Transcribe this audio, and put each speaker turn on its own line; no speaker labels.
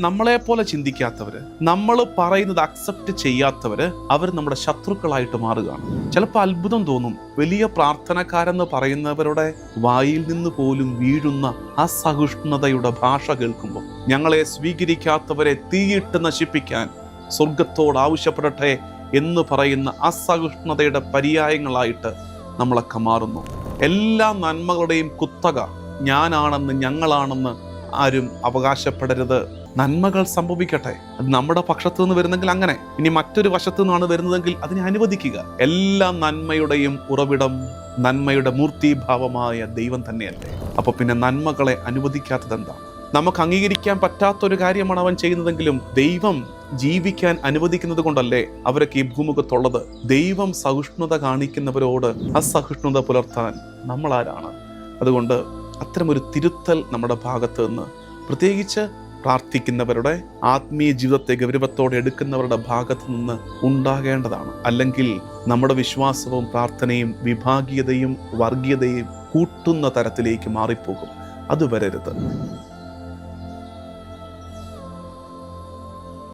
നമ്മളെപ്പോലെ ചിന്തിക്കാത്തവര്, നമ്മൾ പറയുന്നത് അക്സെപ്റ്റ് ചെയ്യാത്തവര്, അവർ നമ്മുടെ ശത്രുക്കളായിട്ട് മാറുകയാണ്. ചിലപ്പോൾ അത്ഭുതം തോന്നും. വലിയ പ്രാർത്ഥനക്കാരെന്ന് പറയുന്നവരുടെ വായിൽ നിന്ന് പോലും വീഴുന്ന അസഹിഷ്ണുതയുടെ ഭാഷ കേൾക്കുമ്പോൾ, ഞങ്ങളെ സ്വീകരിക്കാത്തവരെ തീയിട്ട് നശിപ്പിക്കാൻ സ്വർഗത്തോട് ആവശ്യപ്പെടട്ടെ എന്ന് പറയുന്ന അസഹിഷ്ണുതയുടെ പര്യായങ്ങളായിട്ട് നമ്മളൊക്കെ മാറുന്നു. എല്ലാ നന്മകളുടെയും കുത്തക ഞാനാണെന്ന്, ഞങ്ങളാണെന്ന് ആരും അവകാശപ്പെടരുത്. നന്മകൾ സംഭവിക്കട്ടെ. അത് നമ്മുടെ പക്ഷത്തു നിന്ന് വരുന്നെങ്കിൽ അങ്ങനെ, ഇനി മറ്റൊരു വശത്തു നിന്നാണ് വരുന്നതെങ്കിൽ അതിനെ അനുവദിക്കുക. എല്ലാ നന്മയുടെയും ഉറവിടം നന്മയുടെ മൂർത്തിഭാവമായ ദൈവം തന്നെയല്ലേ? അപ്പൊ പിന്നെ നന്മകളെ അനുവദിക്കാത്തത് എന്താ? നമുക്ക് അംഗീകരിക്കാൻ പറ്റാത്തൊരു കാര്യമാണ് അവൻ ചെയ്യുന്നതെങ്കിലും ദൈവം ജീവിക്കാൻ അനുവദിക്കുന്നത് കൊണ്ടല്ലേ അവരൊക്കെ ഈ ഭൂമുഖത്തുള്ളത്. ദൈവം സഹിഷ്ണുത കാണിക്കുന്നവരോട് അസഹിഷ്ണുത പുലർത്താൻ നമ്മൾ ആരാണ്? അതുകൊണ്ട് അത്തരമൊരു തിരുത്തൽ നമ്മുടെ ഭാഗത്ത് നിന്ന്, പ്രത്യേകിച്ച് പ്രാർത്ഥിക്കുന്നവരുടെ, ആത്മീയ ജീവിതത്തെ ഗൗരവത്തോടെ എടുക്കുന്നവരുടെ ഭാഗത്ത് നിന്ന് ഉണ്ടാകേണ്ടതാണ്. അല്ലെങ്കിൽ നമ്മുടെ വിശ്വാസവും പ്രാർത്ഥനയും വിഭാഗീയതയും വർഗീയതയും കൂട്ടുന്ന തരത്തിലേക്ക് മാറിപ്പോകും. അത് വരരുത്.